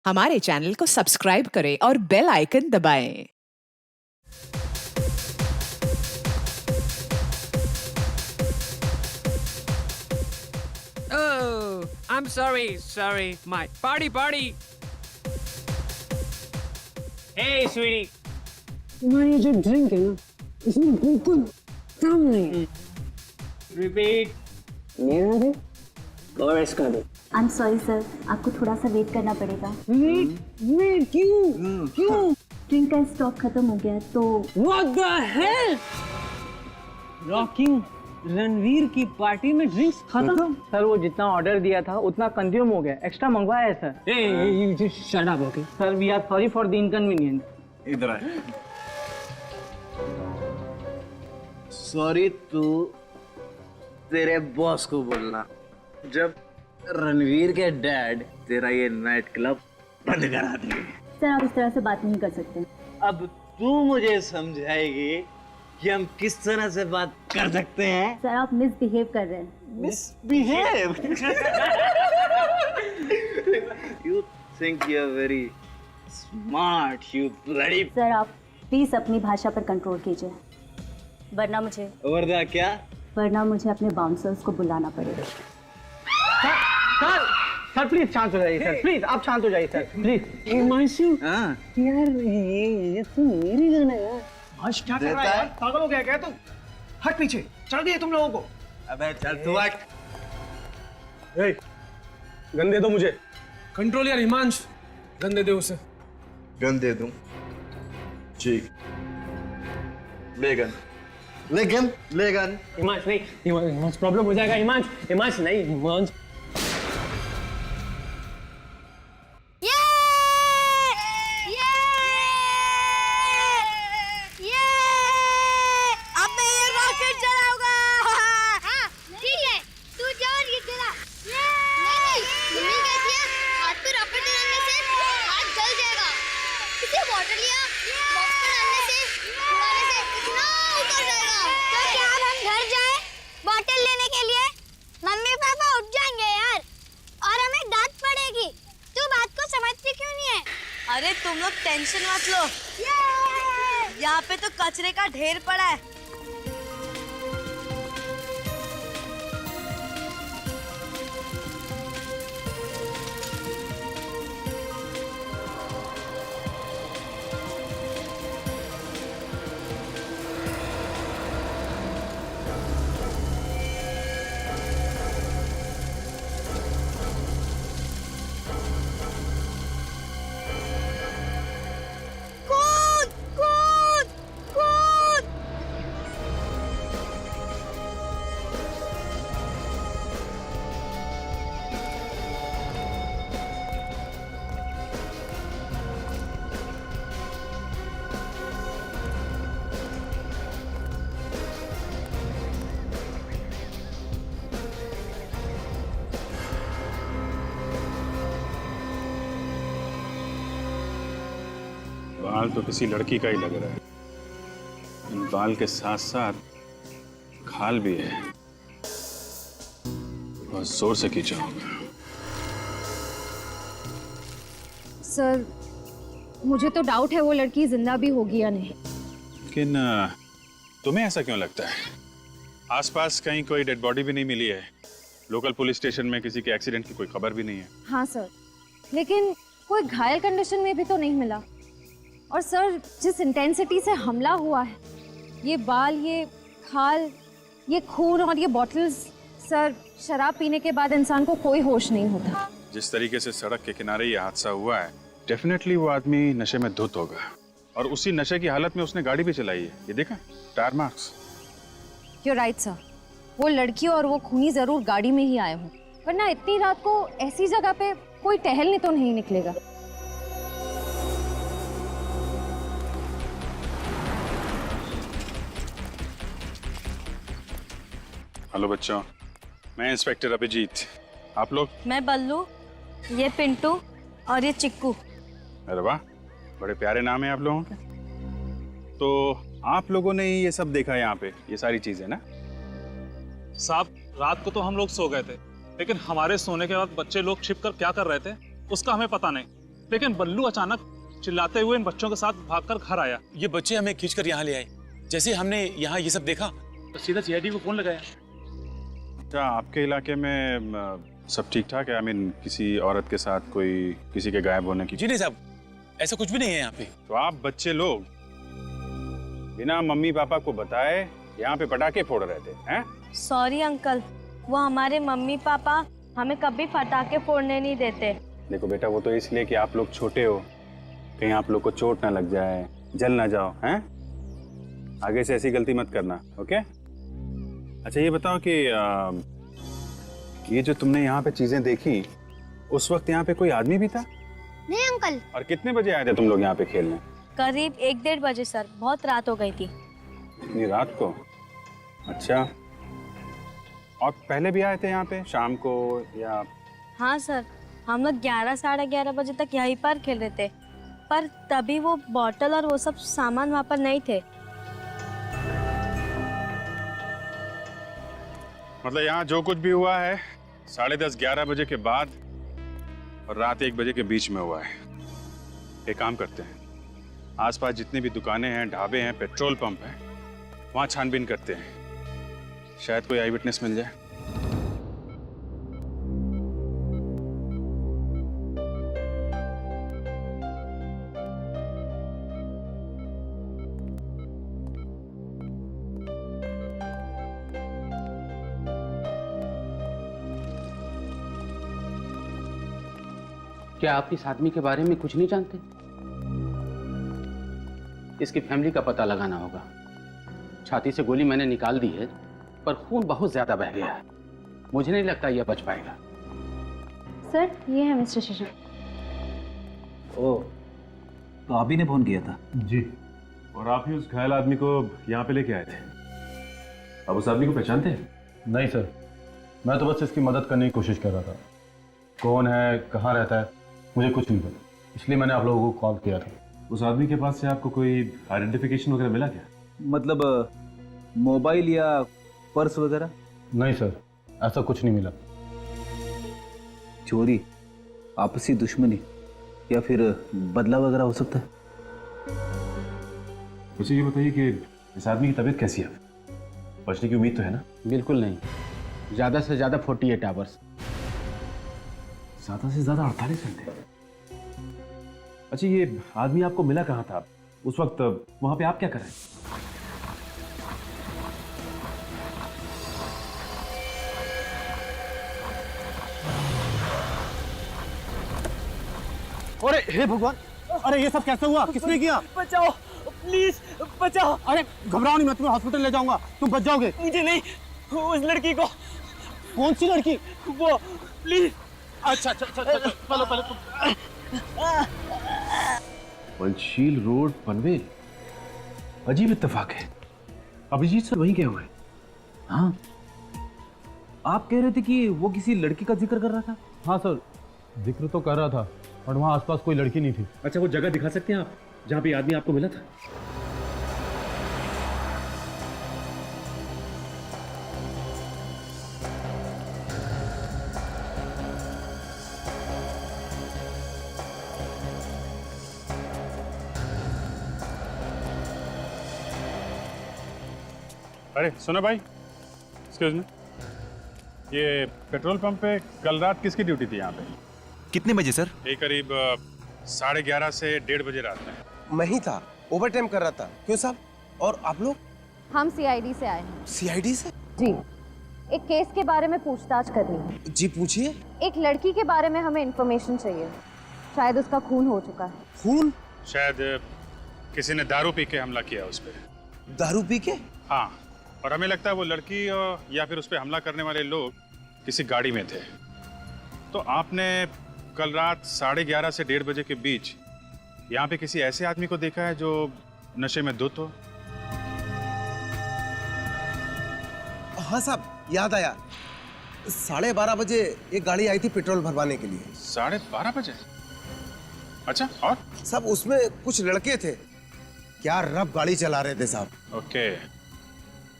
हमारे चैनल को सब्सक्राइब करें और बेल आइकन दबाएं। Oh, I'm sorry. My party. Hey, sweetie. तुम्हारी ये जो ड्रिंक है ना, इसमें बिल्कुल दम नहीं है। Repeat. मेरा दे और इसका दे। आई एम सॉरी सर, आपको थोड़ा सा वेट करना पड़ेगा। वेट क्यों? ड्रिंक का स्टॉक खत्म हो गया है तो What the hell? Rocking Ranveer की पार्टी में ड्रिंक्स खत्म। सर वो जितना ऑर्डर दिया था उतना कंज्यूम हो गया, एक्स्ट्रा मंगवाया है sir. You just shut up, okay? Sir we are sorry for the inconvenience. इधर आए। सॉरी तू तेरे बॉस को बोलना जब रणवीर के डैड तेरा ये नाइट क्लब बंद करा दिए। सर आप इस तरह से बात नहीं कर सकते। अब तू मुझे समझाएगी कि हम किस तरह से बात कर सकते हैं। सर आप मिसबिहेव कर रहे हैं। Misbehave. You think you're very smart, you bloody. Sir आप प्लीज अपनी भाषा पर कंट्रोल कीजिए, वरना मुझे अपने बाउंसर्स को बुलाना पड़ेगा। सर प्लीज शांत हो जाइए सर, प्लीज आप शांत हो जाइए सर, प्लीज। हिमांशु हाँ यार ये तो मेरी गन है यार। हर्ष क्या कर रहा है यार? पागल हो गया क्या तू? हट पीछे, चढ़ गए तुम लोगों को। अबे चल तू हट। गन दे दो मुझे। कंट्रोल यार हिमांश, गन दे दे उसे। गन दे दूं? ठीक, ले गन। हिमांश नहीं, हिमांश प्रॉब्लम हो जाएगा। हिमांश नहीं, हिमांश। अरे तुम लोग टेंशन मत लो, यहाँ पे तो कचरे का ढेर पड़ा है। बाल तो किसी लड़की का ही लग रहा है। इन बाल के साथ साथ खाल भी है। बहुत जोर से खींचा होगा। सर मुझे तो डाउट है वो लड़की जिंदा भी होगी या नहीं। लेकिन तुम्हें ऐसा क्यों लगता है? आसपास कहीं कोई डेड बॉडी भी नहीं मिली है। लोकल पुलिस स्टेशन में किसी के एक्सीडेंट की कोई खबर भी नहीं है। हाँ सर, लेकिन कोई घायल कंडीशन में भी तो नहीं मिला। और सर जिस इंटेंसिटी से हमला हुआ है, ये बाल, ये खाल, ये खून और ये बॉटल्स, सर शराब पीने के बाद इंसान को कोई होश नहीं होता। जिस तरीके से सड़क के किनारे ये हादसा हुआ है, डेफिनेटली वो आदमी नशे में धुत होगा। और उसी नशे की हालत में उसने गाड़ी भी चलाई है। ये देखा, tyre marks. You're right sir, वो लड़की और वो खूनी जरूर गाड़ी में ही आए हों, वरना इतनी रात को ऐसी जगह पे कोई टहलने तो नहीं निकलेगा। हेलो बच्चों, मैं इंस्पेक्टर अभिजीत। आप लोग? मैं बल्लू, ये पिंटू और ये चिक्कू। अरे वाह, बड़े प्यारे नाम है आप लोगों के। तो आप लोगों ने ही ये सब देखा यहाँ पे, ये सारी चीजें ना? साहब रात को तो हम लोग सो गए थे, लेकिन हमारे सोने के बाद बच्चे लोग छिपकर क्या कर रहे थे उसका हमें पता नहीं। लेकिन बल्लू अचानक चिल्लाते हुए इन बच्चों के साथ भागकर घर आया। ये बच्चे हमें खींचकर यहाँ ले आए। जैसे हमने यहाँ ये सब देखा तो सीधा सीआईडी को फोन लगाया। क्या आपके इलाके में सब ठीक ठाक है? आई मीन किसी औरत के साथ कोई किसी के गायब होने की? जी नहीं साहब, ऐसा कुछ भी नहीं है यहाँ पे। तो आप बच्चे लोग बिना मम्मी पापा को बताए यहाँ पे पटाखे फोड़ रहे थे हैं? सॉरी अंकल, वो हमारे मम्मी पापा हमें कभी पटाखे फोड़ने नहीं देते। देखो बेटा, वो तो इसलिए कि आप लोग छोटे हो, कहीं आप लोग को चोट ना लग जाए, जल ना जाओ, हैं? आगे से ऐसी गलती मत करना, ओके? अच्छा ये बताओ कि ये जो तुमने यहाँ पे चीजें देखी, उस वक्त यहाँ पे कोई आदमी भी था? नहीं अंकल। और कितने बजे आए थे तुम लोग यहाँ पे खेलने? करीब 1-1:30 बजे सर, बहुत रात हो गई थी। इतनी रात को? अच्छा, और पहले भी आए थे यहाँ पे शाम को या? हाँ सर, हम लोग 11-11:30 बजे तक यहीं पर खेल रहे थे, पर तभी वो बॉटल और वो सब सामान वहाँ पर नहीं थे। मतलब यहाँ जो कुछ भी हुआ है 10:30-11 बजे के बाद और रात 1 बजे के बीच में हुआ है। एक काम करते हैं, आसपास जितनी भी दुकानें हैं, ढाबे हैं, पेट्रोल पंप हैं, वहाँ छानबीन करते हैं, शायद कोई आई विटनेस मिल जाए। क्या आप इस आदमी के बारे में कुछ नहीं जानते? इसकी फैमिली का पता लगाना होगा। छाती से गोली मैंने निकाल दी है, पर खून बहुत ज्यादा बह गया है। मुझे नहीं लगता यह बच पाएगा। सर, ये है मिस्टर शेषन। ओह, तो आप ही ने फोन किया था? जी, और आप ही उस घायल आदमी को यहाँ पे लेके आए थे। अब उस आदमी को पहचानते हैं? नहीं सर, मैं तो बस इसकी मदद करने की कोशिश कर रहा था। कौन है, कहाँ रहता है, मुझे कुछ नहीं पता, इसलिए मैंने आप लोगों को कॉल किया था। उस आदमी के पास से आपको कोई आइडेंटिफिकेशन वगैरह मिला क्या? मतलब मोबाइल या पर्स वगैरह? नहीं सर, ऐसा कुछ नहीं मिला। चोरी, आपसी दुश्मनी या फिर बदला वगैरह हो सकता है? मुझे ये बताइए कि इस आदमी की तबीयत कैसी है? बचने की उम्मीद तो है ना? बिल्कुल नहीं, ज्यादा से ज्यादा 48 आवर्स। ज्यादा से ज्यादा 48 घंटे। अच्छा, ये आदमी आपको मिला कहाँ था? उस वक्त वहां पे आप क्या कर रहे हैं? अरे हे भगवान, अरे ये सब कैसे हुआ? किसने किया? बचाओ प्लीज, बचाओ। अरे घबराओ नहीं, मैं तुम्हें हॉस्पिटल ले जाऊंगा, तुम बच जाओगे। मुझे नहीं, उस लड़की को। कौन सी लड़की? वो, प्लीज। अच्छा, चलो पहले तुम। पंचशील रोड, पनवेल। अजीब इत्तेफाक है, अभिजीत सर वहीं गए हुए। हाँ, आप कह रहे थे कि वो किसी लड़की का जिक्र कर रहा था? हाँ सर, जिक्र तो कर रहा था, और वहाँ आसपास कोई लड़की नहीं थी। अच्छा, वो जगह दिखा सकते हैं आप जहाँ पे आदमी आपको मिला था? अरे सुनो भाई, एक्सक्यूज मी, ये पेट्रोल पंप पे कल रात किसकी ड्यूटी थी यहाँ पे? कितने बजे सर? ये करीब 11:30 से 1:30 बजे रात में। मैं ही था, ओवर टाइम कर रहा था। क्यों साहब? और आप लोग? हम सीआईडी से आए हैं। सीआईडी से? जी, एक केस के बारे में पूछताछ करनी है। जी पूछिए। एक लड़की के बारे में हमें इंफॉर्मेशन चाहिए, शायद उसका खून हो चुका है। खून? शायद किसी ने दारू पी के हमला किया उस पर। दारू पी के? हाँ, और हमें लगता है वो लड़की या फिर उस पर हमला करने वाले लोग किसी गाड़ी में थे। तो आपने कल रात 11:30 से 1:30 बजे के बीच यहाँ पे किसी ऐसे आदमी को देखा है जो नशे में धुत हो? हाँ साहब, याद आया। 12:30 बजे एक गाड़ी आई थी पेट्रोल भरवाने के लिए। 12:30 बजे? अच्छा, और? साहब उसमें कुछ लड़के थे, क्या रफ गाड़ी चला रहे थे साहब। ओके,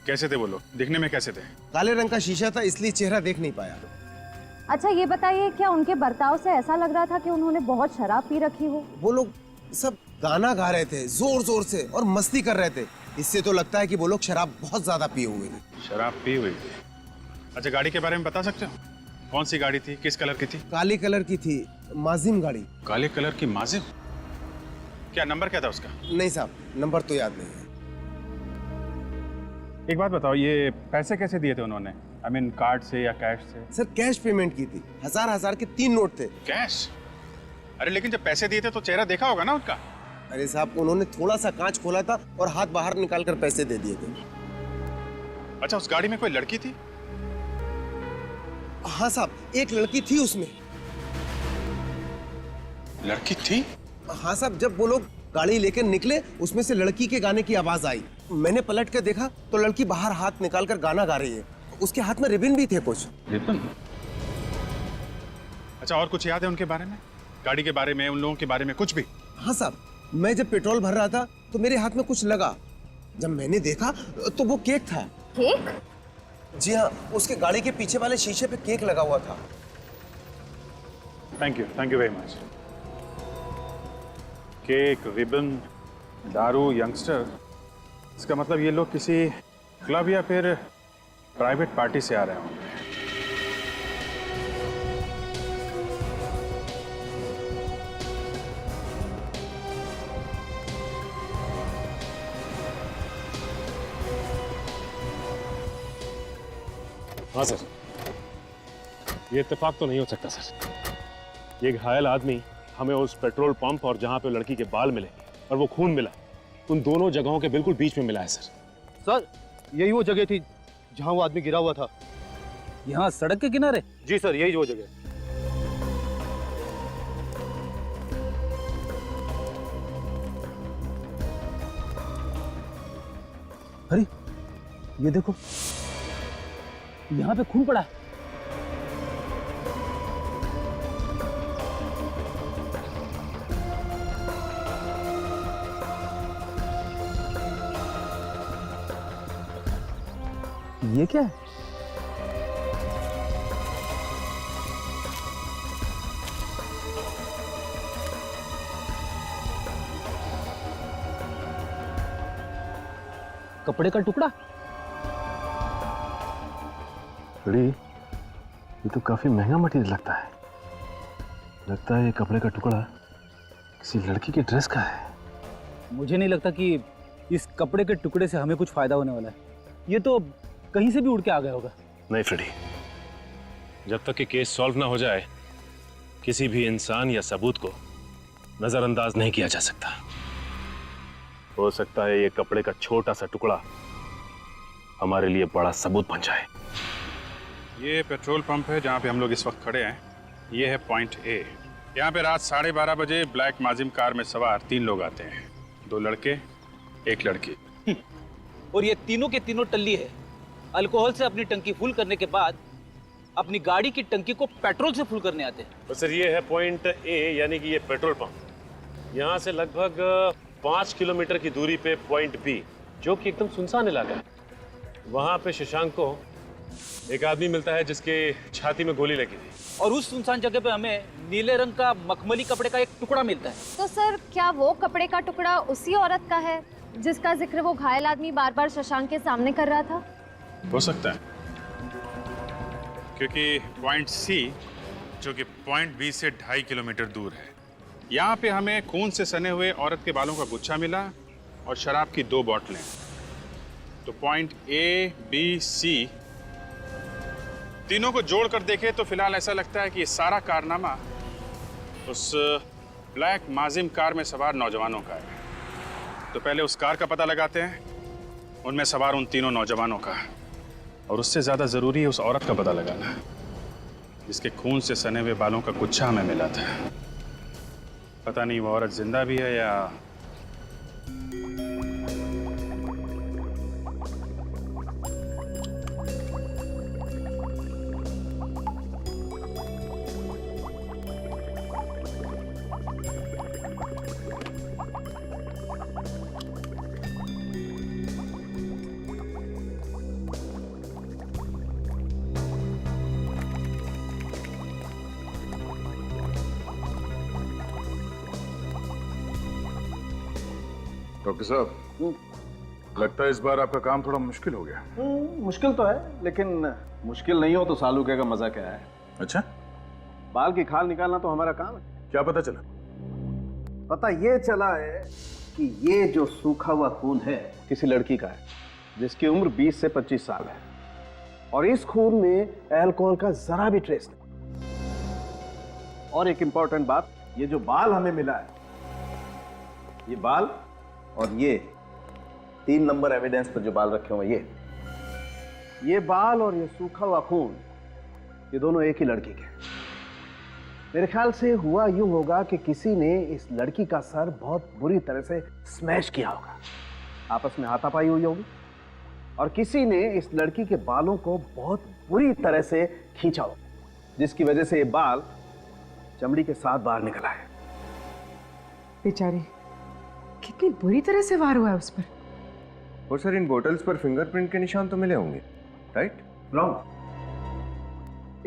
कैसे थे वो लोग? दिखने में कैसे थे? काले रंग का शीशा था, इसलिए चेहरा देख नहीं पाया। अच्छा ये बताइए, क्या उनके बर्ताव से ऐसा लग रहा था कि उन्होंने बहुत शराब पी रखी हो? वो लोग सब गाना गा रहे थे जोर जोर से और मस्ती कर रहे थे। इससे तो लगता है कि वो लोग शराब बहुत ज्यादा पिए हुए थे। शराब पी हुई थी? अच्छा, गाड़ी के बारे में बता सकते हो? कौन सी गाड़ी थी, किस कलर की थी? काली कलर की थी, माजिम गाड़ी। काले कलर की माजिम? क्या नंबर क्या था उसका? नहीं साहब, नंबर तो याद नहीं है। एक बात बताओ, ये पैसे कैसे दिए थे उन्होंने? आई मीन कार्ड से या कैश से? सर कैश पेमेंट की थी, हजार के 3 नोट थे। कैश? अरे लेकिन जब पैसे दिए थे तो चेहरा देखा होगा ना उनका? अरे साहब, उन्होंने थोड़ा सा कांच खोला था और हाथ बाहर निकाल कर पैसे दे दिए थे। अच्छा, उस गाड़ी में कोई लड़की थी? हाँ साहब, एक लड़की थी उसमें। लड़की थी? हाँ साहब, जब वो लोग गाड़ी लेकर निकले उसमें से लड़की के गाने की आवाज आई। मैंने पलट कर देखा तो लड़की बाहर हाथ निकाल कर गाना गा रही है। उसके हाथ में रिबन भी थे कुछ। रिबन? अच्छा, और कुछ याद है उनके बारे में? गाड़ी के बारे में, उन लोगों के बारे में कुछ भी? हाँ साहब, मैं जब पेट्रोल भर रहा था तो मेरे हाथ में कुछ लगा। जब मैंने देखा तो वो केक था। केक? जी हाँ, उसके गाड़ी के पीछे वाले शीशे पे केक लगा हुआ था। Thank you very much. Cake, ribbon, दारू, यंगस्टर, इसका मतलब ये लोग किसी क्लब या फिर प्राइवेट पार्टी से आ रहे होंगे। हाँ सर, ये इत्तेफाक तो नहीं हो सकता सर। ये घायल आदमी हमें उस पेट्रोल पंप और जहाँ पे लड़की के बाल मिले और वो खून मिला, उन दोनों जगहों के बिल्कुल बीच में मिला है सर। सर, यही वो जगह थी जहाँ वो आदमी गिरा हुआ था। यहाँ सड़क के किनारे? जी सर, यही वो जगह। अरे ये देखो, यहाँ पे खून पड़ा है। ये क्या है? कपड़े का टुकड़ा? बड़ी, ये तो काफी महंगा मटेरियल लगता है। लगता है ये कपड़े का टुकड़ा किसी लड़की की ड्रेस का है। मुझे नहीं लगता कि इस कपड़े के टुकड़े से हमें कुछ फायदा होने वाला है। ये तो कहीं से भी उड़ के आ गया होगा। नहीं फ्रेडी, जब तक कि केस सॉल्व ना हो जाए किसी भी इंसान या सबूत को नजरअंदाज नहीं किया जा सकता। हो सकता है ये कपड़े का छोटा सा टुकड़ा हमारे लिए बड़ा सबूत बन जाए। ये पेट्रोल पंप है जहाँ पे हम लोग इस वक्त खड़े हैं। ये है पॉइंट ए। यहाँ पे रात 12:30 बजे ब्लैक माजिम कार में सवार 3 लोग आते हैं, 2 लड़के, 1 लड़की। और ये तीनों के तीनों टल्ली है। अल्कोहल से अपनी टंकी फुल करने के बाद अपनी गाड़ी की टंकी को पेट्रोल से फुल करने आते हैं। तो सर, ये है पॉइंट ए, यानी कि ये पेट्रोल पंप। यहाँ से लगभग 5 किलोमीटर की दूरी पे पॉइंट बी, जो कि एकदम सुनसान इलाका है, वहाँ पे शशांक को एक आदमी मिलता है जिसके छाती में गोली लगी थी। और उस सुनसान जगह पे हमें नीले रंग का मखमली कपड़े का एक टुकड़ा मिलता है। तो सर, क्या वो कपड़े का टुकड़ा उसी औरत का है जिसका जिक्र वो घायल आदमी बार बार शशांक के सामने कर रहा था? हो सकता है, क्योंकि पॉइंट सी, जो कि पॉइंट बी से 2.5 किलोमीटर दूर है, यहाँ पे हमें खून से सने हुए औरत के बालों का गुच्छा मिला और शराब की 2 बोतलें। तो पॉइंट ए, बी, सी तीनों को जोड़कर देखें तो फिलहाल ऐसा लगता है कि ये सारा कारनामा उस ब्लैक माजिम कार में सवार नौजवानों का है। तो पहले उस कार का पता लगाते हैं, उनमें सवार उन तीनों नौजवानों का, और उससे ज्यादा जरूरी है उस औरत का पता लगाना जिसके खून से सने हुए बालों का गुच्छा हमें मिला था। पता नहीं वो औरत जिंदा भी है या डॉक्टर साहब, लगता है इस बार आपका काम थोड़ा मुश्किल हो गया। मुश्किल तो है, लेकिन मुश्किल नहीं हो तो सालूके का मजा क्या है। अच्छा, बाल की खाल निकालना तो हमारा काम है। क्या पता चला? पता ये चला है कि ये जो सूखा हुआ खून है किसी लड़की का है जिसकी उम्र 20 से 25 साल है, और इस खून में अल्कोहल का जरा भी ट्रेस नहीं। और एक इंपॉर्टेंट बात, ये जो बाल हमें मिला है, ये बाल और ये 3 नंबर एविडेंस पर जो बाल रखे हुए, ये बाल और ये सूखा हुआ खून, ये दोनों एक ही लड़की के। मेरे ख्याल से हुआ यूं होगा कि किसी ने इस लड़की का सर बहुत बुरी तरह से स्मैश किया होगा, आपस में हाथापाई हुई होगी, और किसी ने इस लड़की के बालों को बहुत बुरी तरह से खींचा होगा, जिसकी वजह से ये बाल चमड़ी के साथ बाहर निकला है। बेचारी, कितनी बुरी तरह से वार हुआ है उस पर। और सर, इन बोतल्स पर फिंगरप्रिंट के निशान तो मिले होंगे, राइट? रॉन्ग।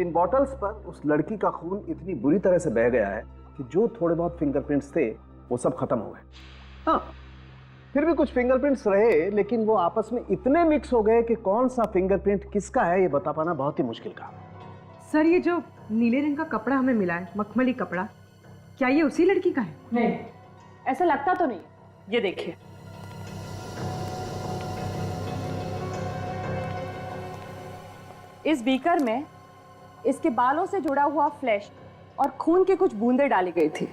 इन बॉटल्स पर उस लड़की का खून इतनी बुरी तरह से बह गया है कि जो थोड़े बहुत फिंगरप्रिंट्स थे वो सब खत्म हो गए। हाँ, फिर भी कुछ फिंगरप्रिंट्स रहे, लेकिन वो आपस में इतने मिक्स हो गए कि कौन सा फिंगरप्रिंट किसका है ये बता पाना बहुत ही मुश्किल काम है। सर, ये जो नीले रंग का कपड़ा हमें मिला है, मखमली कपड़ा, क्या ये उसी लड़की का है? नहीं, ऐसा लगता तो नहीं। ये देखिए, इस बीकर में इसके बालों से जुड़ा हुआ फ्लैश और खून की कुछ बूंदें डाली गई थी,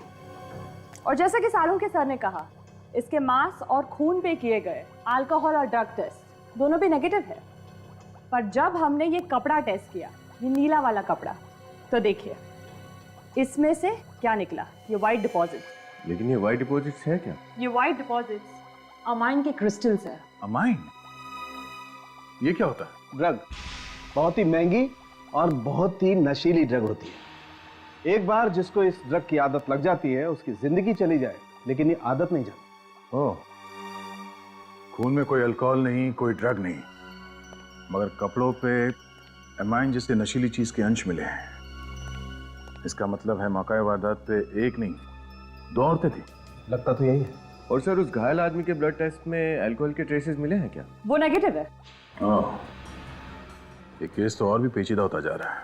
और जैसा कि सालूके सर ने कहा, इसके मांस और खून पे किए गए अल्कोहल और ड्रग टेस्ट दोनों भी नेगेटिव है। पर जब हमने ये कपड़ा टेस्ट किया, ये नीला वाला कपड़ा, तो देखिए इसमें से क्या निकला, ये व्हाइट डिपॉजिट। लेकिन ये व्हाइट डिपॉजिट्स हैं क्या? ये व्हाइट डिपॉजिट्स अमाइन के क्रिस्टल्स है। अमाइन? ये क्या होता है? ड्रग, बहुत ही महंगी और बहुत ही नशीली ड्रग होती है। एक बार जिसको इस ड्रग की आदत लग जाती है, उसकी जिंदगी चली जाए, लेकिन ये आदत नहीं जाती। ओह, खून में कोई अल्कोहल नहीं, कोई ड्रग नहीं, मगर कपड़ों पे एमाइन जैसे नशीली चीज के अंश मिले हैं। इसका मतलब है मौका वारदात पे एक नहीं, 2 औरतें थी। लगता तो यही है। और सर, उस घायल आदमी के ब्लड टेस्ट में अल्कोहल के ट्रेसेस मिले हैं क्या? वो नेगेटिव है। ओह, ये केस तो और भी पेचीदा होता जा रहा है।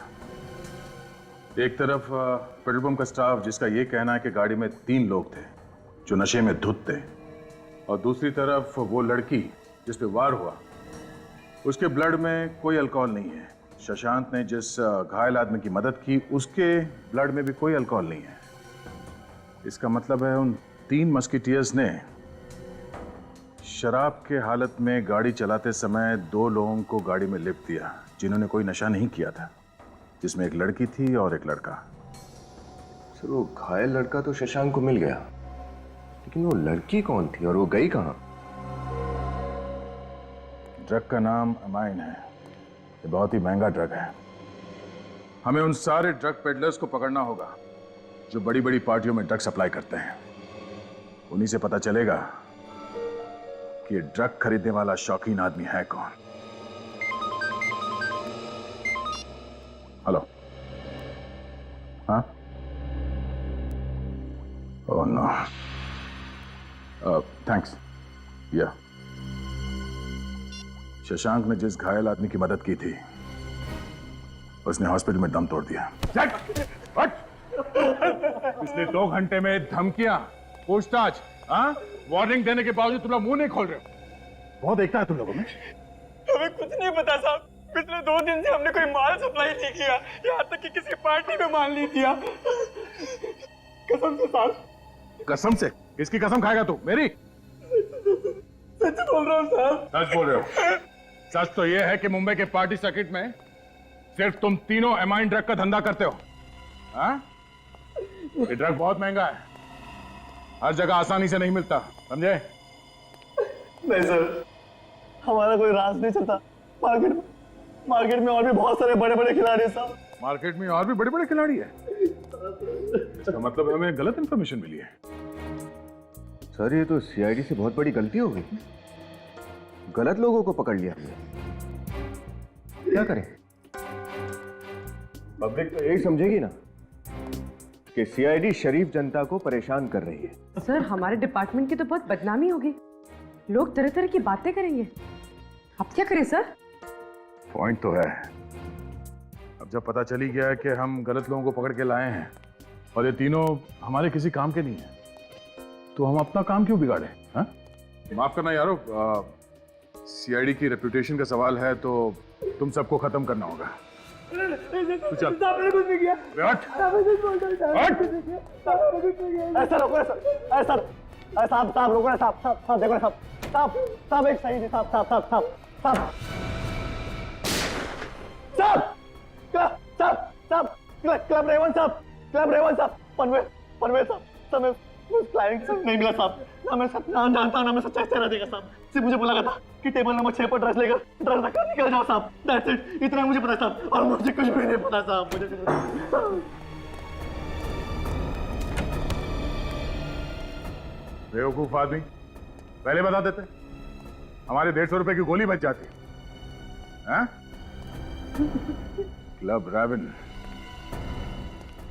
एक तरफ पेट्रोल पंप का स्टाफ जिसका ये कहना है कि गाड़ी में 3 लोग थे जो नशे में धुत थे, और दूसरी तरफ वो लड़की जिस पे वार हुआ, उसके ब्लड में कोई अल्कोहल नहीं है। शशांक ने जिस घायल आदमी की मदद की, उसके ब्लड में भी कोई अल्कोहल नहीं है। इसका मतलब है उन 3 मस्किटियर्स ने शराब के हालत में गाड़ी चलाते समय 2 लोगों को गाड़ी में लिफ्ट दिया जिन्होंने कोई नशा नहीं किया था, जिसमें एक लड़की थी और एक लड़का। सर, वो घायल लड़का तो शशांक को मिल गया, लेकिन वो लड़की कौन थी और वो गई कहाँ? ड्रग का नाम अमाइन है। ये बहुत ही महंगा ड्रग है। हमें उन सारे ड्रग पेडलर्स को पकड़ना होगा जो बड़ी बड़ी पार्टियों में ड्रग सप्लाई करते हैं। उन्हीं से पता चलेगा कि ये ड्रग खरीदने वाला शौकीन आदमी है कौन। हेलो? हाँ? Oh no, thanks. या शशांक ने जिस घायल आदमी की मदद की थी, उसने हॉस्पिटल में दम तोड़ दिया। पिछले 2 घंटे में धमकियां, पूछताछ, हाँ? वार्निंग देने के बावजूद तुम लोग मुंह नहीं खोल रहे हो। बहुत देखता है तुम लोगों में। हमें कुछ नहीं पता साहब। पिछले 2 दिन से हमने कोई माल सप्लाई नहीं किया, यहाँ तक कि किसी पार्टी में माल नहीं दिया। कसम से साहब। कसम से? किसकी कसम खाएगा तू? मेरी? सच बोल रहा हूँ साहब। सच बोल रहे हो? सच तो यह है कि मुंबई के पार्टी सर्किट में सिर्फ तुम तीनों एमाइन ड्रग का धंधा करते हो। हाँ? ये ड्रग बहुत महंगा है, हर जगह आसानी से नहीं मिलता, समझे? नहीं सर, हमारा कोई राज नहीं चलता। मार्केट में और भी बहुत सारे बड़े बड़े खिलाड़ी हैं साहब। मार्केट में और भी बड़े बड़े खिलाड़ी है? इसका मतलब हमें गलत इंफॉर्मेशन मिली है। सर, ये तो सीआईडी से बहुत बड़ी गलती हो गई। गलत लोगों को पकड़ लिया हमने। क्या करें? पब्लिक तो यही समझेगी ना कि सीआईडी शरीफ जनता को परेशान कर रही है। सर हमारे डिपार्टमेंट की तो बहुत बदनामी होगी, लोग तरह तरह की बातें करेंगे। अब क्या करें सर? पॉइंट तो है। अब जब पता चली गया है कि हम गलत लोगों को पकड़ के लाए हैं और ये तीनों हमारे किसी काम के नहीं है, तो हम अपना काम क्यों बिगाड़े? हाँ? माफ करना यारो, सीआईडी की रेपुटेशन का सवाल है तो तुम सबको खत्म करना होगा। तू चल। कुछ नहीं किया। ऐसा रोको ना सर, ऐसा साहब रोको ना साहब देखो ना साहब एक सही नहीं साहब क्लब रेवन साहब पनवेल साहब क्लाइंट से नहीं मिला साहब। ना मैं सब नाम जानता हूँ ना मैं सच्चा चेहरा देगा साहब। सिर्फ मुझे बोला था कि टेबल नंबर 6 पर ड्रेस रखकर निकल जाओ साहब। दैट्स इट, इतना मुझे पता साहब, और मुझे कुछ भी नहीं पता साहब। मुझे बेवकूफ आदमी, पहले बता देते, हमारे 150 रुपए की गोली बच जाती। हाँ? Club raven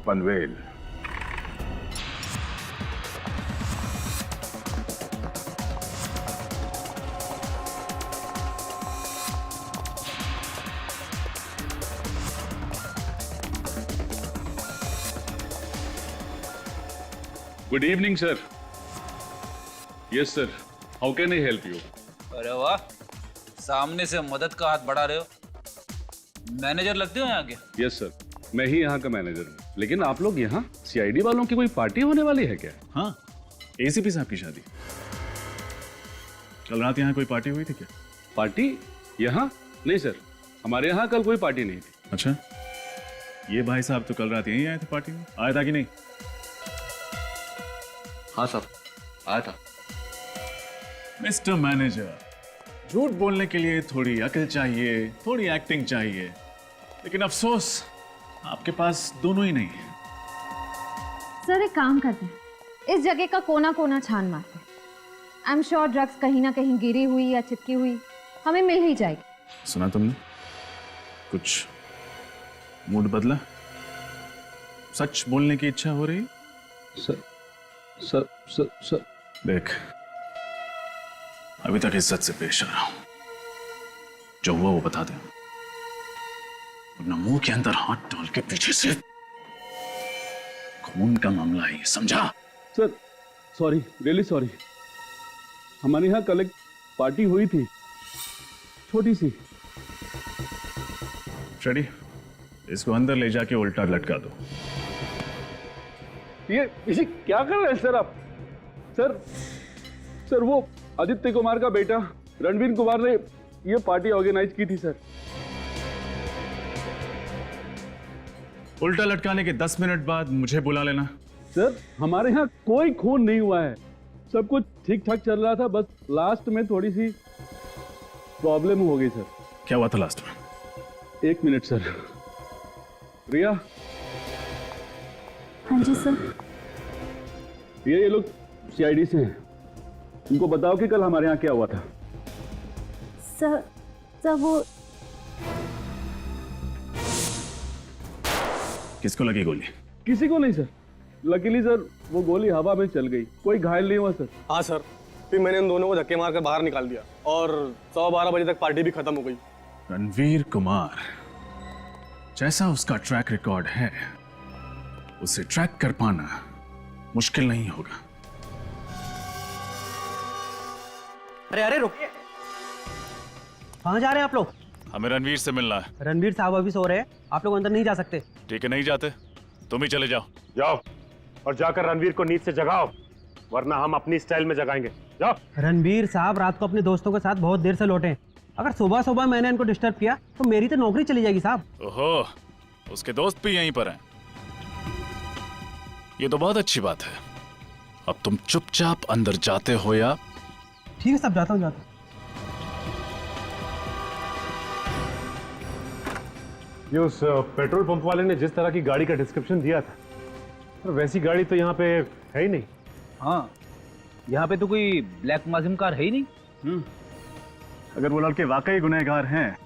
Panvel. Good evening sir. Yes sir, how can I help you? अरे वाह, सामने से मदद का हाथ बढ़ा रहे हो। मैनेजर लगते हो यहाँ के? यस सर, मैं ही यहाँ का मैनेजर हूँ। लेकिन आप लोग यहाँ सीआईडी वालों की कोई पार्टी होने वाली है क्या? हाँ, एसीपी साहब की शादी। कल रात यहाँ कोई पार्टी हुई थी क्या? पार्टी यहाँ? नहीं सर, हमारे यहाँ कल कोई पार्टी नहीं थी। अच्छा, ये भाई साहब तो कल रात यहीं आए थे पार्टी में, आया था कि नहीं? हाँ साहब, आया था। मिस्टर मैनेजर, झूठ बोलने के लिए थोड़ी अकल चाहिए, थोड़ी एक्टिंग चाहिए, लेकिन अफसोस आपके पास दोनों ही नहीं है। सर एक काम करते हैं, इस जगह का कोना कोना छान मारते हैं। आई एम श्योर ड्रग्स कहीं ना कहीं गिरी हुई या चिपकी हुई हमें मिल ही जाएगी। सुना तुमने? कुछ मूड बदला? सच बोलने की इच्छा हो रही? सर देख, अभी तक इज्जत से पेश आ रहा हूं, जो हुआ वो बता दे, अपना मुंह के अंदर हाथ डाल के पीछे से। खून का मामला है ये, समझा? Sir sorry, really sorry. हमारे यहाँ कल एक पार्टी हुई थी, छोटी सी। फ्रेडी, इसको अंदर ले जाके उल्टा लटका दो। ये क्या कर रहे हैं सर आप? सर वो आदित्य कुमार का बेटा रणवीर कुमार ने ये पार्टी ऑर्गेनाइज की थी सर। उल्टा लटकाने के 10 मिनट बाद मुझे बुला लेना। सर हमारे यहाँ कोई खून नहीं हुआ है, सब कुछ ठीक ठाक चल रहा था, बस लास्ट में थोड़ी सी प्रॉब्लम हो गई सर। क्या हुआ था लास्ट में? 1 मिनट सर। रिया। हाँ जी सर। ये लोग सीआईडी से हैं, उनको बताओ कि कल हमारे यहाँ क्या हुआ था। सर वो किसको लगी गोली? किसी को नहीं सर। लकीली सर वो गोली हवा में चल गई, कोई घायल नहीं हुआ सर। हाँ सर, फिर मैंने उन दोनों को धक्के मार कर बाहर निकाल दिया और 12:15 बजे तक पार्टी भी खत्म हो गई। रणवीर कुमार, जैसा उसका ट्रैक रिकॉर्ड है, उसे ट्रैक कर पाना मुश्किल नहीं होगा। अरे रुकिए, कहाँ जा रहे हैं आप लोग? हमें रणवीर से मिलना है। रणवीर साहब अभी सो रहे हैं, आप लोग अंदर नहीं जा सकते। ठीक है, नहीं जाते, तुम ही चले जाओ। जाओ और जाकर रणवीर को नींद से जगाओ, वरना हम अपनी स्टाइल में जगाएंगे। जाओ। रणवीर साहब रात को अपने दोस्तों के साथ बहुत देर से लौटे, अगर सुबह सुबह मैंने इनको डिस्टर्ब किया तो मेरी तो नौकरी चली जाएगी साहब। ओहो, उसके दोस्त भी यहीं पर हैं। ये तो बहुत अच्छी बात है। अब तुम चुपचाप अंदर जाते हो या? ठीक है साहब, जाता हूँ जाता हूँ। ये उस पेट्रोल पंप वाले ने जिस तरह की गाड़ी का डिस्क्रिप्शन दिया था, और वैसी गाड़ी तो यहाँ पे है ही नहीं। हाँ, यहाँ पे तो कोई ब्लैक मुलाजिम कार है ही नहीं। अगर वो लड़के वाकई गुनहगार हैं,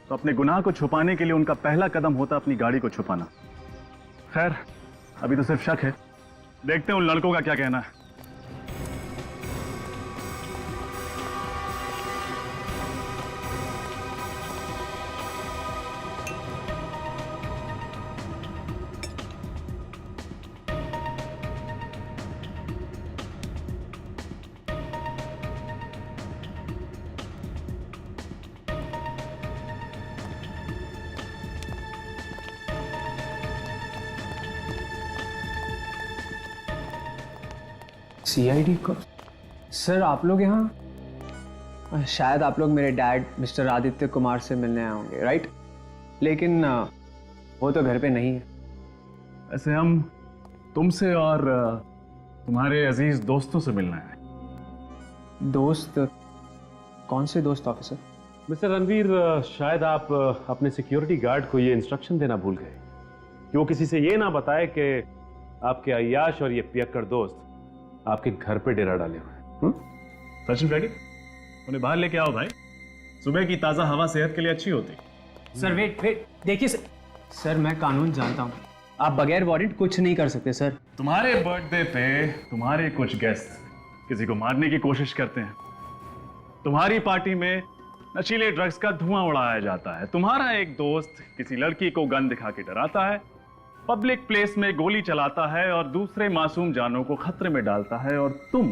तो अपने गुनाह को छुपाने के लिए उनका पहला कदम होता अपनी गाड़ी को छुपाना। खैर, अभी तो सिर्फ शक है, देखते हैं उन लड़कों का क्या कहना है। सीआईडी को सर, आप लोग यहाँ शायद आप लोग मेरे डैड मिस्टर आदित्य कुमार से मिलने आए होंगे, राइट? लेकिन वो तो घर पे नहीं है। ऐसे हम तुमसे और तुम्हारे अजीज दोस्तों से मिलना है। दोस्त? कौन से दोस्त ऑफिसर? मिस्टर रणवीर, शायद आप अपने सिक्योरिटी गार्ड को ये इंस्ट्रक्शन देना भूल गए कि वो किसी से ये ना बताए कि आपके अय्याश और ये पियक्कड़ दोस्त आपके घर पे डेरा डाले हुए हैं। सचिन फ्रेडी, उन्हें बाहर लेके आओ भाई, सुबह की ताजा हवा सेहत के लिए अच्छी होती। सर वेट, देखिए सर, मैं कानून जानता हूँ, आप बगैर वारंट कुछ नहीं कर सकते सर। तुम्हारे बर्थडे पे तुम्हारे कुछ गेस्ट किसी को मारने की कोशिश करते हैं, तुम्हारी पार्टी में नशीले ड्रग्स का धुआं उड़ाया जाता है, तुम्हारा एक दोस्त किसी लड़की को गन दिखा के डराता है, पब्लिक प्लेस में गोली चलाता है और दूसरे मासूम जानों को खतरे में डालता है, और तुम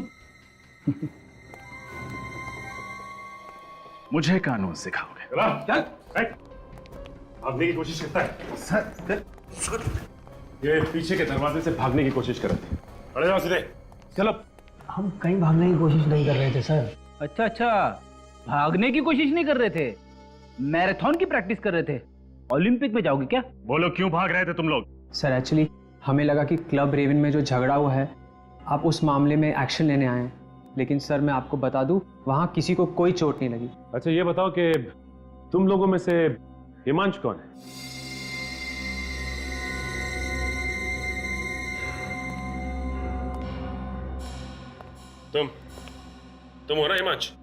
मुझे कानून सिखाओगे। भागने की कोशिश करता है सर। ये पीछे के दरवाजे से भागने की कोशिश कर रहे थे। अरे जाओ सीधे, चलो। हम कहीं भागने की कोशिश नहीं कर रहे थे सर। अच्छा, भागने की कोशिश नहीं कर रहे थे, मैराथन की प्रैक्टिस कर रहे थे। ओलंपिक में जाओगे क्या? बोलो, क्यों भाग रहे थे तुम लोग? सर एक्चुअली हमें लगा कि क्लब रेवन में जो झगड़ा हुआ है, आप उस मामले में एक्शन लेने आए हैं, लेकिन सर मैं आपको बता दूं, वहां किसी को कोई चोट नहीं लगी। अच्छा ये बताओ कि तुम लोगों में से हिमांशु कौन है? तुम हो ना हिमांशु?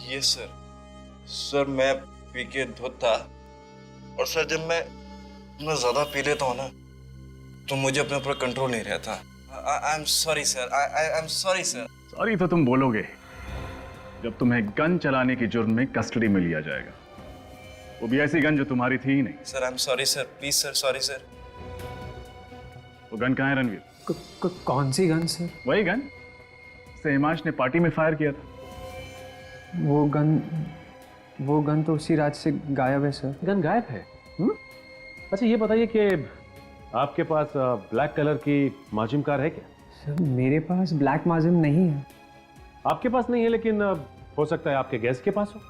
ये सर मैं पी के धुत था, और सर जब मैं इतना ज्यादा पी लेता हूँ ना तो मुझे अपने ऊपर कंट्रोल नहीं रहता। I am sorry sir, I am sorry sir. Sorry तो तुम बोलोगे जब तुम्हें गन चलाने की जुर्म में कस्टडी में लिया जाएगा, वो भी ऐसी गन जो तुम्हारी थी ही नहीं। Sir I am sorry sir, please sir, sorry sir. वो गन कहाँ है रणवीर? कौन सी गन सर? वही गन से हिमांश ने पार्टी में फायर किया था। वो गन तो उसी रात से गायब है सर। गन गायब है? अच्छा ये बताइए कि आपके पास ब्लैक कलर की माजिम कार है क्या? सर मेरे पास ब्लैक माजिम नहीं है। आपके पास नहीं है, लेकिन हो सकता है आपके गेस्ट के पास हो।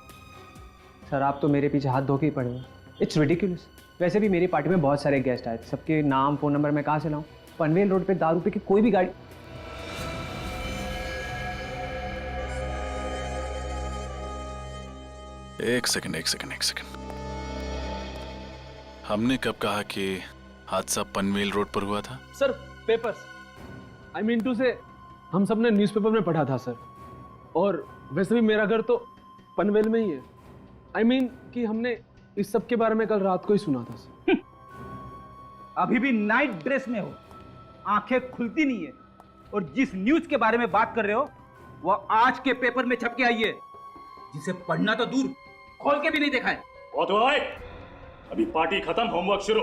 सर आप तो मेरे पीछे हाथ धो के ही पड़े हो। It's ridiculous. वैसे भी मेरी पार्टी में बहुत सारे गेस्ट आए थे, सबके नाम फ़ोन नंबर मैं कहाँ से लाऊं? पनवेल रोड पे दारू पी के कोई भी गाड़ी। एक सेकंड। हमने कब कहा कि हादसा पनवेल रोड पर हुआ था? Sir papers, I mean to say हम सबने न्यूज़पेपर में पढ़ा था सर, और वैसे भी मेरा घर तो पनवेल में ही है। आई मीन कि हमने इस सब के बारे में कल रात को ही सुना था सर। अभी भी नाइट ड्रेस में हो, आंखें खुलती नहीं है, और जिस न्यूज के बारे में बात कर रहे हो वो आज के पेपर में छप के आई है, जिसे पढ़ना तो दूर खोल के भी नहीं देखा है। बहुत हुआ भाई, अभी पार्टी खत्म, होमवर्क शुरू।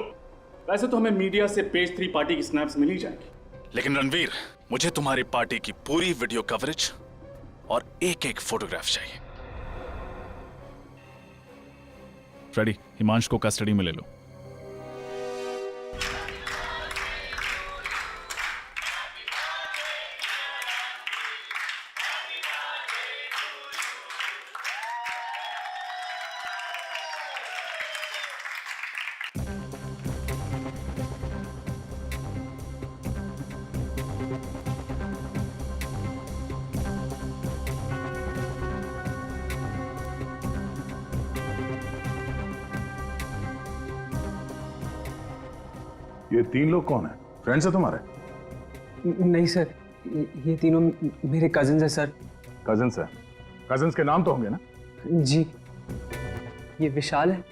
वैसे तो हमें मीडिया से पेज 3 पार्टी की स्नैप्स मिल ही जाएंगी, लेकिन रणवीर, मुझे तुम्हारी पार्टी की पूरी वीडियो कवरेज और एक फोटोग्राफ चाहिए। फ्रेडी, हिमांशु को कस्टडी में ले लो। ये 3 लोग कौन है? फ्रेंड्स है तुम्हारे? नहीं सर, ये तीनों मेरे कजिन्स हैं सर। कजिन्स है? कजिन्स के नाम तो होंगे ना? जी, ये विशाल है,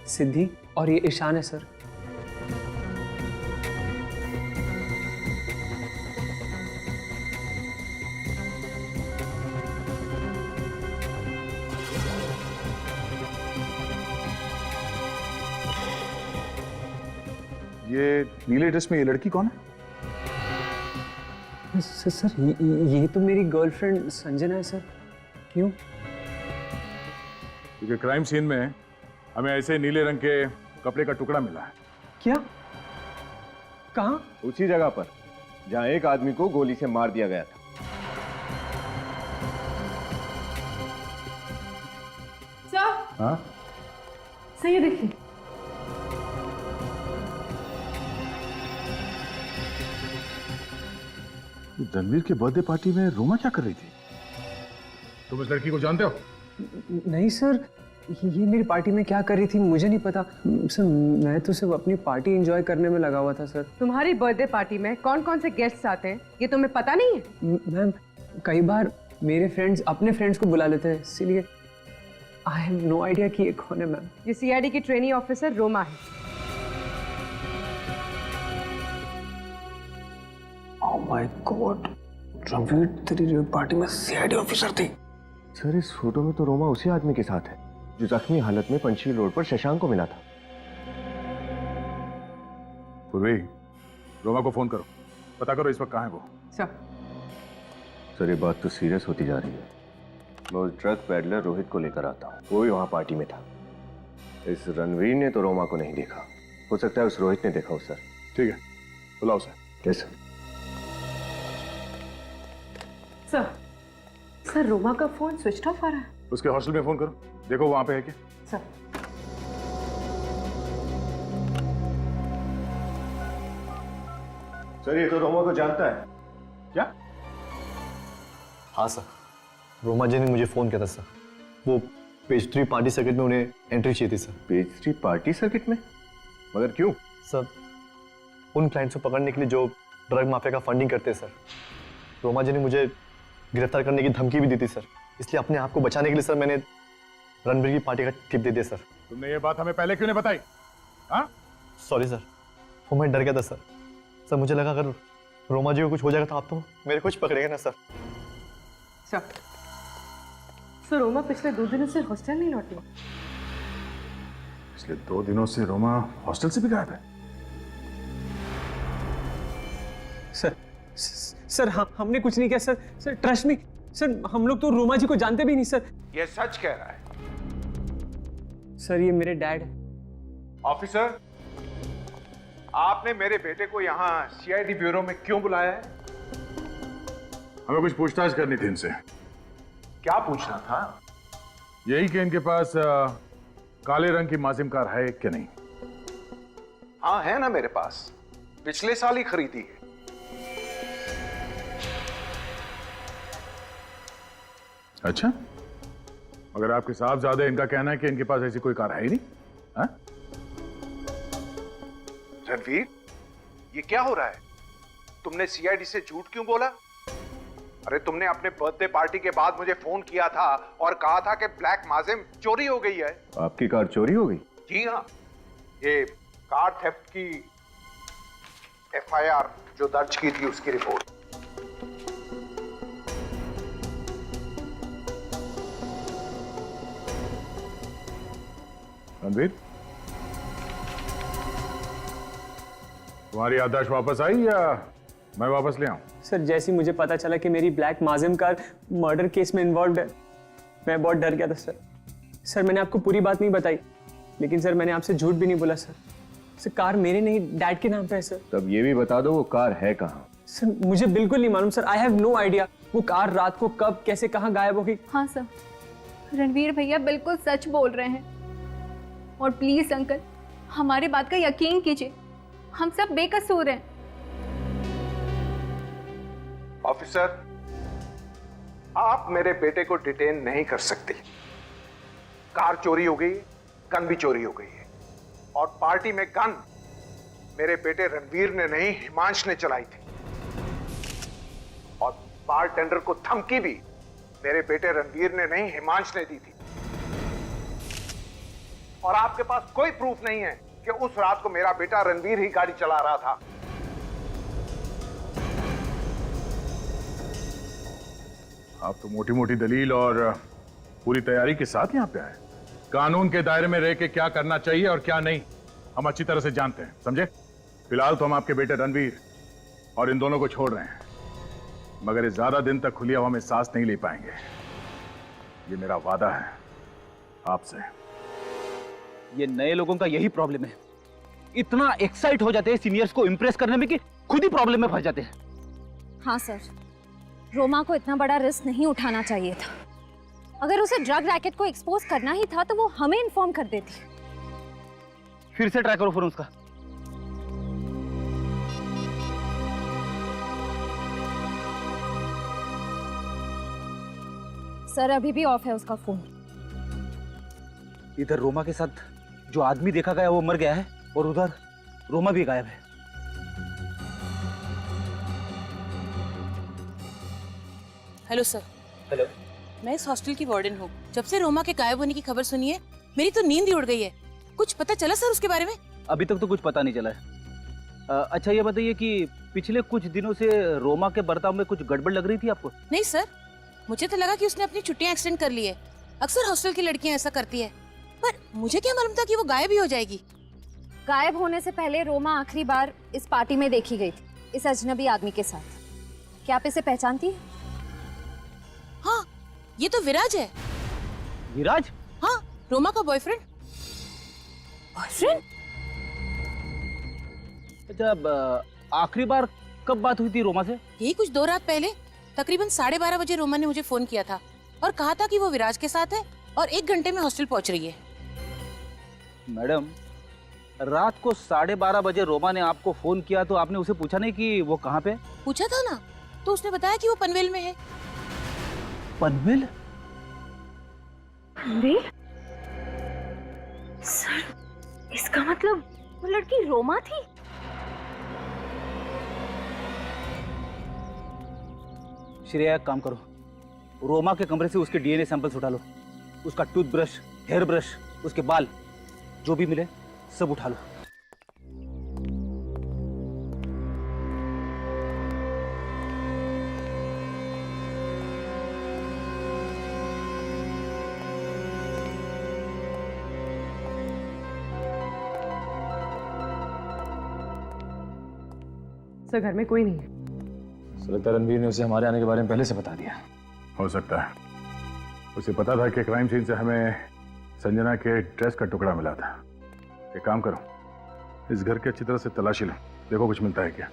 सिद्धि और ये ईशान है सर। ये नीले ड्रेस में ये लड़की कौन है? सर ये तो मेरी गर्लफ्रेंड संजना है सर। क्यों? क्योंकि क्राइम सीन में हमें ऐसे नीले रंग के कपड़े का टुकड़ा मिला है। क्या? कहाँ? उसी जगह पर जहां एक आदमी को गोली से मार दिया गया था। सर, हाँ? सर ये देखिए। रणवीर के बर्थडे पार्टी में रोमा क्या कर रही थी? तुम इस लड़की को जानते हो? नहीं सर, ये मेरी पार्टी में क्या कर रही थी मुझे नहीं पता सर। मैं तो सिर्फ अपनी पार्टी एंजॉय करने में लगा हुआ था सर। तुम्हारी बर्थडे पार्टी में कौन कौन से गेस्ट्स आते हैं ये तुम्हें पता नहीं है? मैम कई बार मेरे फ्रेंड्स अपने फ्रेंड्स को बुला लेते हैं, इसीलिए आई हैव नो आइडिया कि ये कौन है मैम। ये सीआईडी की ट्रेनी ऑफिसर रोमा है। ओह माय गॉड, रणवीर तेरी पार्टी में सीआईडी ऑफिसर थी। सर इस फोटो में तो रोमा उसी आदमी के साथ है जो जख्मी हालत में पंचशील रोड पर शशांक को मिला था। पूर्वी, रोमा को फोन करो, पता करो इस वक्त कहाँ है वो। सर ये बात तो सीरियस होती जा रही है। मैं उस ड्रग पेडलर रोहित को लेकर आता हूँ, वो भी वहाँ पार्टी में था। इस रणवीर ने तो रोमा को नहीं देखा, हो सकता है उस रोहित ने देखा हो। सर ठीक है, बुलाओ sir. Yes sir. Sir Roma का फोन स्विच ऑफ आ रहा है। उसके हॉस्टल में फोन करो, देखो वहां पे है क्या। सर सर ये तो रोमा को जानता है। क्या? हाँ सर, रोमा जी ने मुझे फोन किया था सर। वो पेज 3 पार्टी सर्किट में उन्हें एंट्री चाहिए थी सर। पेज 3 पार्टी सर्किट में? मगर क्यों? सर उन क्लाइंट्स को पकड़ने के लिए जो ड्रग माफिया का फंडिंग करते हैं सर। रोमा जी ने मुझे गिरफ्तार करने की धमकी भी दी थी सर, इसलिए अपने आप को बचाने के लिए सर मैंने रणवीर की पार्टी का टिप दे दिया सर। तुमने ये बात हमें पहले क्यों नहीं बताई? हाँ? सॉरी सर, वो मैं डर गया था सर। सर मुझे लगा अगर रोमा जी को कुछ हो जाएगा तो आप तो मेरे कुछ पकड़ेगा ना सर। सर रोमा पिछले 2 दिनों से हॉस्टल नहीं लौटी। पिछले 2 दिनों से रोमा हॉस्टल से भी गायब है। सर हमने कुछ नहीं किया sir. Sir trust me sir, हम लोग तो रोमा जी को जानते भी नहीं सर। ये सच कह रहा है? सर ये मेरे डैड है। ऑफिसर, आपने मेरे बेटे को यहाँ सीआईडी ब्यूरो में क्यों बुलाया है? हमें कुछ पूछताछ करनी थी इनसे। क्या पूछना था? यही कि इनके पास काले रंग की माजिम कार है कि नहीं। हाँ है ना मेरे पास, पिछले साल ही खरीदी है। अच्छा, मगर आपके साहबजादे इनका कहना है कि इनके पास ऐसी कोई कार है ही नहीं। हाँ? रणवीर, ये क्या हो रहा है? तुमने सीआईडी से झूठ क्यों बोला? अरे तुमने अपने बर्थडे पार्टी के बाद मुझे फोन किया था और कहा था कि ब्लैक माजिम चोरी हो गई है। आपकी कार चोरी हो गई? जी हाँ, ये कार थेफ्ट की एफआईआर जो दर्ज की थी उसकी रिपोर्ट। रणवीर, तुम्हारी याददाश्त वापस आई या मैं वापस ले आऊं? सर जैसे ही मुझे पता चला कि मेरी ब्लैक माजिम कार मर्डर केस में इन्वॉल्व है, मैं बहुत डर गया था सर। सर मैंने आपको पूरी बात नहीं बताई, लेकिन सर मैंने आपसे झूठ भी नहीं बोला सर। सर कार मेरे नहीं, डैड के नाम पे है सर। तब ये भी बता दो वो कार है कहाँ? सर मुझे बिल्कुल नहीं मालूम sir. I have no idea वो कार रात को कब कैसे कहाँ गायब हो गई। हाँ सर, रणवीर भैया बिल्कुल सच बोल रहे हैं। और प्लीज अंकल, हमारी बात का यकीन कीजिए, हम सब बेकसूर हैं। ऑफिसर, आप मेरे बेटे को डिटेन नहीं कर सकते। कार चोरी हो गई, गन भी चोरी हो गई है, और पार्टी में गन मेरे बेटे रणवीर ने नहीं हिमांश ने चलाई थी, और बारटेंडर को धमकी भी मेरे बेटे रणवीर ने नहीं हिमांश ने दी थी। और आपके पास कोई प्रूफ नहीं है कि उस रात को मेरा बेटा रणवीर ही गाड़ी चला रहा था। आप तो मोटी मोटी दलील और पूरी तैयारी के साथ यहाँ पे आए। कानून के दायरे में रह के क्या करना चाहिए और क्या नहीं हम अच्छी तरह से जानते हैं, समझे? फिलहाल तो हम आपके बेटे रणवीर और इन दोनों को छोड़ रहे हैं, मगर ये ज्यादा दिन तक खुली हवा में सांस नहीं ले पाएंगे। ये मेरा वादा है आपसे। ये नए लोगों का यही प्रॉब्लम है, इतना एक्साइट हो जाते हैं सीनियर्स को इम्प्रेस करने में कि खुद ही प्रॉब्लम में फंस जाते हैं। हाँ सर, रोमा को इतना बड़ा रिस्क नहीं उठाना चाहिए था। अगर उसे ड्रग रैकेट को एक्सपोज करना ही था तो वो हमें इन्फॉर्म कर देती। फिर से ट्राई करो फोन उसका। सर अभी भी ऑफ है उसका फोन। इधर रोमा के साथ जो आदमी देखा गया वो मर गया है और उधर रोमा भी गायब है। Hello sir. हेलो, मैं इस हॉस्टल की वार्डन हूँ। जब से रोमा के गायब होने की खबर सुनी है मेरी तो नींद ही उड़ गई है। कुछ पता चला सर उसके बारे में? अभी तक तो कुछ पता नहीं चला है। अच्छा ये बताइए कि पिछले कुछ दिनों से रोमा के बर्ताव में कुछ गड़बड़ लग रही थी आपको? नहीं सर, मुझे तो लगा कि उसने अपनी छुट्टियां एक्सटेंड कर ली है। अक्सर हॉस्टल की लड़कियां ऐसा करती है, पर मुझे क्या मालूम था कि वो गायब ही हो जाएगी। गायब होने से पहले रोमा आखिरी बार इस पार्टी में देखी गई थी, इस अजनबी आदमी के साथ। क्या आप इसे पहचानती हैं? हाँ, ये तो विराज है। विराज? हाँ, रोमा का बॉयफ्रेंड। बॉयफ्रेंड? जब आखिरी बार कब बात हुई थी रोमा से? यही कुछ 2 रात पहले, तकरीबन 12:30 बजे रोमा ने मुझे फोन किया था और कहा था कि वो विराज के साथ है और 1 घंटे में हॉस्टल पहुंच रही है। मैडम, रात को 12:30 बजे रोमा ने आपको फोन किया तो आपने उसे पूछा नहीं कि वो कहाँ पे? पूछा था ना, तो उसने बताया कि वो पनवेल में है। पनवेल? पनवेल? सर, इसका मतलब वो लड़की रोमा थी? श्रेया एक काम करो, रोमा के कमरे से उसके डीएनए सैंपल्स उठा लो। उसका टूथब्रश, हेयर ब्रश, उसके बाल, जो भी मिले सब उठा लो। सर घर में कोई नहीं है। लगता है रणवीर ने उसे हमारे आने के बारे में पहले से बता दिया। हो सकता है उसे पता था कि क्राइम सीन से हमें संजना के ड्रेस का टुकड़ा मिला था। एक काम करो, इस घर की अच्छी तरह से तलाशी लो, देखो कुछ मिलता है क्या।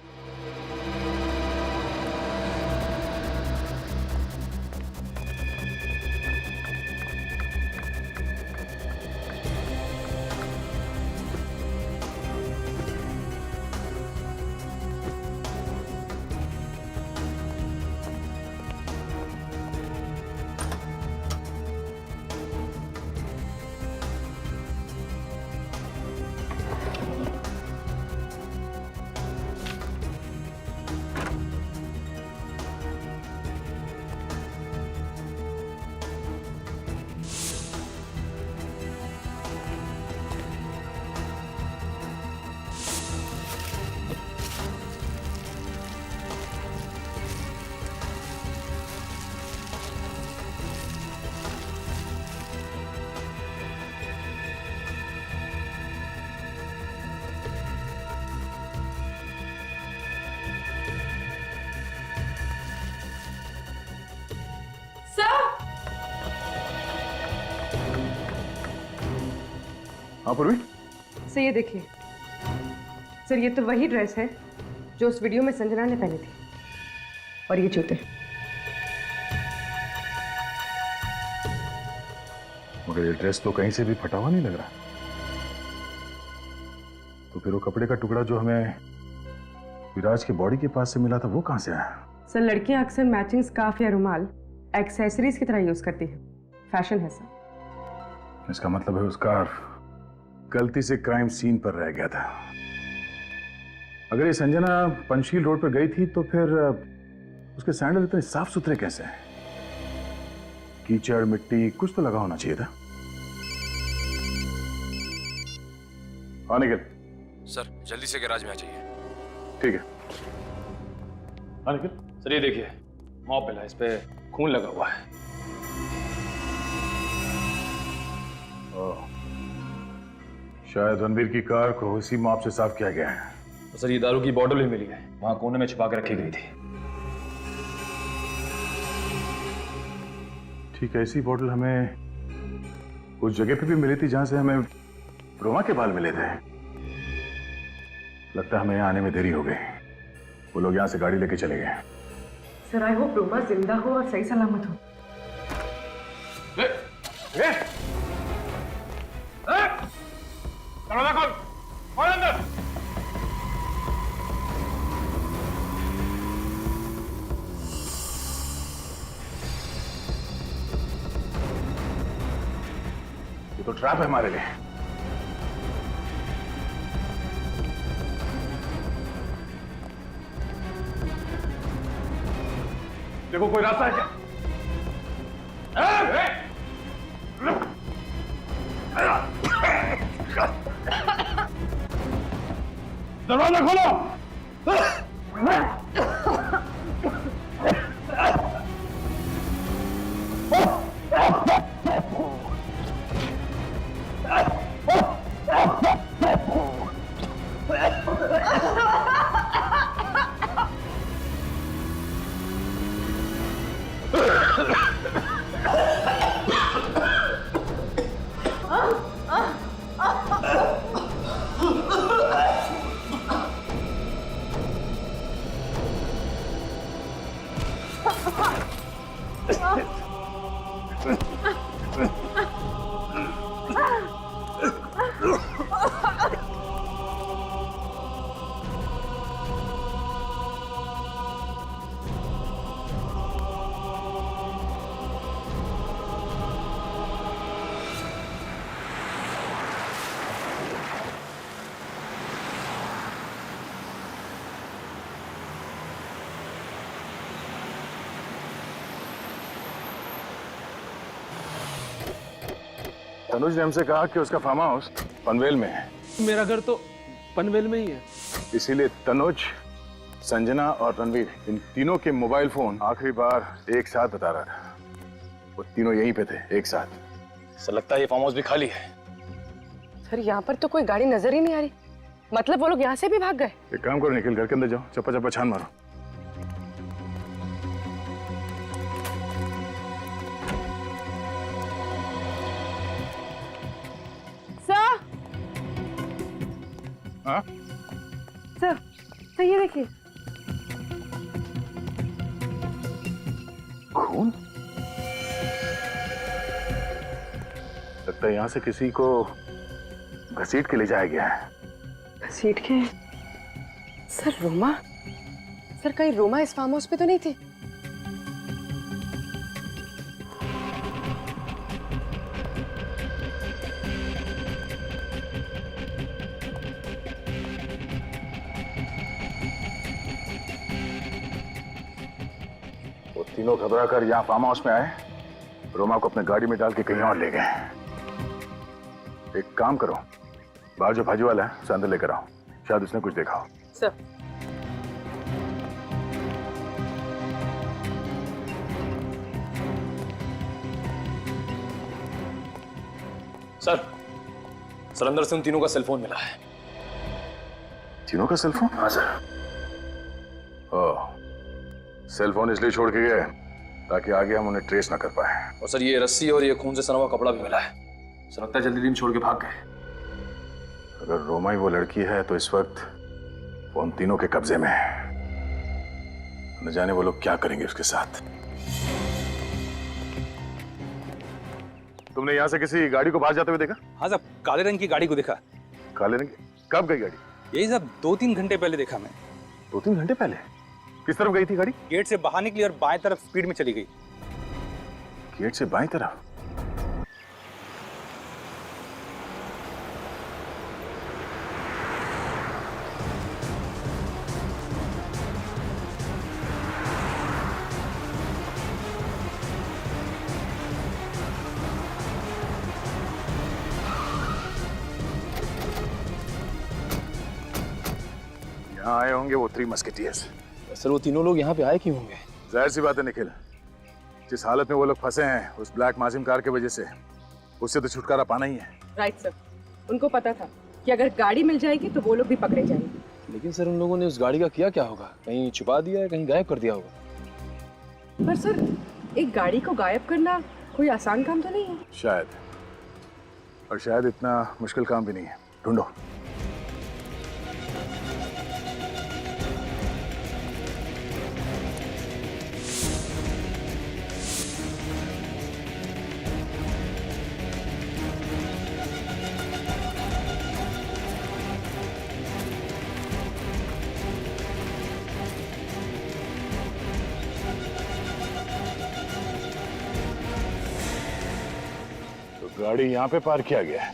हाँ पूर्वी? सर ये देखिए, सर ये तो वही ड्रेस है जो उस वीडियो में संजना ने पहनी थी, और ये जूते। मगर ये ड्रेस तो कहीं से भी फटा हुआ नहीं लग रहा। तो फिर वो कपड़े का टुकड़ा जो हमें विराज के बॉडी के पास से मिला था वो कहाँ से आया? सर लड़कियां अक्सर मैचिंग स्कार्फ या रुमाल एक्सेसरीज की तरह यूज करती हैं, फैशन है सर। इसका मतलब है वो स्कार्फ गलती से क्राइम सीन पर रह गया था। अगर ये संजना पंचशील रोड पर गई थी तो फिर उसके सैंडल इतने साफ सुथरे कैसे हैं? कीचड़ मिट्टी कुछ तो लगा होना चाहिए था। हाँ निखिल। सर जल्दी से गैराज में आ जाइए। ठीक है। हाँ निखिल। सर ये देखिए, मॉप मिला, इस पे खून लगा हुआ है। शायद रणवीर की कार को उसी मॉप से साफ किया गया है। तो सर ये दारू की बॉटल भी मिली है, वहां कोने में छुपा के रखी गई थी। ठीक है, ऐसी बोतल हमें उस जगह पे भी मिली थी जहां से हमें रोमा के बाल मिले थे। लगता है हमें यहाँ आने में देरी हो गई। वो लोग यहाँ से गाड़ी लेके चले गए। सर आई होप रोमा जिंदा हो और सही सलामत हो। दरवाजा खोल, खोल अंदर। ये तो ट्रैप है हमारे लिए। देखो कोई रास्ता है क्या? दरवाजा खोलो। तनुज ने हमसे कहा कि उसका फार्म हाउस पनवेल में है। मेरा घर तो पनवेल में ही है। इसीलिए तनुज, संजना और रणवीर, इन तीनों के मोबाइल फोन आखिरी बार एक साथ बता रहा था। वो तीनों यहीं पे थे एक साथ। सर लगता है ये फार्म हाउस भी खाली है। सर यहाँ पर तो कोई गाड़ी नजर ही नहीं आ रही। मतलब वो लोग यहाँ से भी भाग गए? एक काम करो निखिल, घर के अंदर जाओ, चप्पा चप्पा छान मारो। सर हाँ? सर ये देखिए। खून? लगता है यहाँ से किसी को घसीट के ले जाया गया है। घसीट के? सर रोमा? सर कहीं रोमा इस फार्म हाउस पे तो नहीं थी? वो तीनों घबरा कर यहाँ फार्म हाउस में आए, रोमा को अपने गाड़ी में डाल के कहीं और ले गए। एक काम करो, बाहर जो भाजी वाला है उसे अंदर लेकर आओ, शायद उसने कुछ देखा हो। सर सर अंदर से उन तीनों का सेलफोन मिला है। तीनों का सेलफोन? हाँ सर। ओह, सेलफोन इसलिए छोड़ के गए ताकि आगे हम उन्हें ट्रेस ना कर पाए। और सर ये रस्सी और ये खून से सना हुआ कपड़ा भी मिला है। सर लगता है जल्दी दिन छोड़ के भाग गए। अगर रोमा ही वो लड़की है तो इस वक्त वो हम तीनों के कब्जे में है। न जाने वो लोग क्या करेंगे उसके साथ। तुमने यहाँ से किसी गाड़ी को बाहर जाते हुए देखा? हाँ साहब, काले रंग की गाड़ी को देखा। काले रंग की? कब गई गाड़ी? यही साहब 2-3 घंटे पहले देखा मैं। 2-3 घंटे पहले? किस तरफ गई थी गाड़ी? गेट से बाहर निकली और बाएं तरफ स्पीड में चली गई। गेट से बाएं तरफ? यहाँ आए होंगे वो 3 मस्केटियर्स। सर वो तीनों लोग यहाँ पे आए क्यों होंगे? जाहिर सी बात है निखिल, जिस हालत में वो लोग फंसे हैं उस ब्लैक माजिम कार की वजह से, उससे तो छुटकारा पाना ही है। राइट सर, उनको पता था कि अगर गाड़ी मिल जाएगी तो वो लोग भी पकड़े जाएंगे। लेकिन सर उन लोगों ने उस गाड़ी का किया क्या होगा? कहीं छुपा दिया है, कहीं गायब कर दिया होगा। पर सर एक गाड़ी को गायब करना कोई आसान काम तो नहीं है। शायद, और शायद इतना मुश्किल काम भी नहीं है। ढूंढो। गाड़ी यहाँ पे पार्क किया गया है,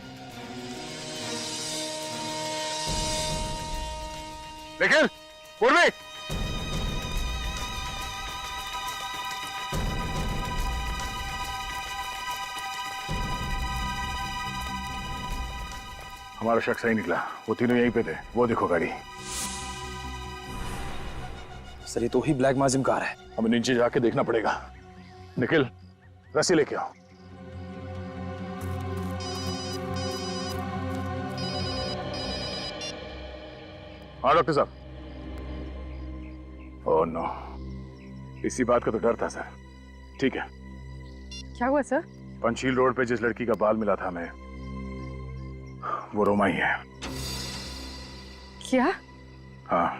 लेकिन पूर्वी हमारा शक सही निकला। वो तीनों यहीं पे थे। वो देखो गाड़ी। सर ये तो ही ब्लैक माजिम कार है। हमें नीचे जाके देखना पड़ेगा। निखिल रस्सी लेके आओ। हाँ डॉक्टर साहब। ओह नो, इसी बात का तो डर था सर। ठीक है। क्या हुआ सर? पंचशील रोड पे जिस लड़की का बाल मिला था हमें, वो रोमा ही है। क्या? हाँ,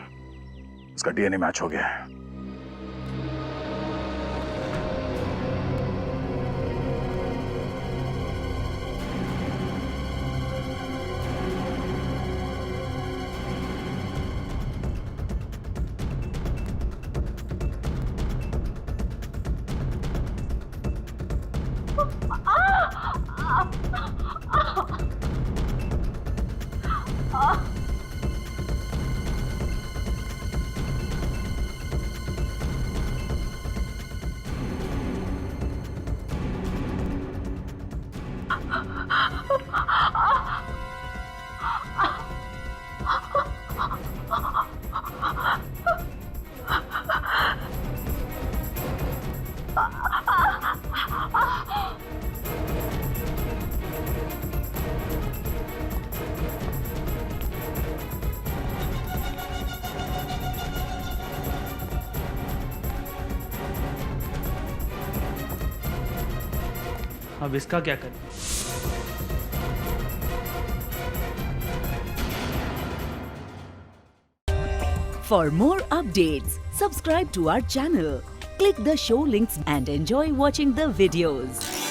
उसका डीएनए मैच हो गया है। अब इसका क्या करें? For more updates, subscribe to our channel, click the show links and enjoy watching the videos.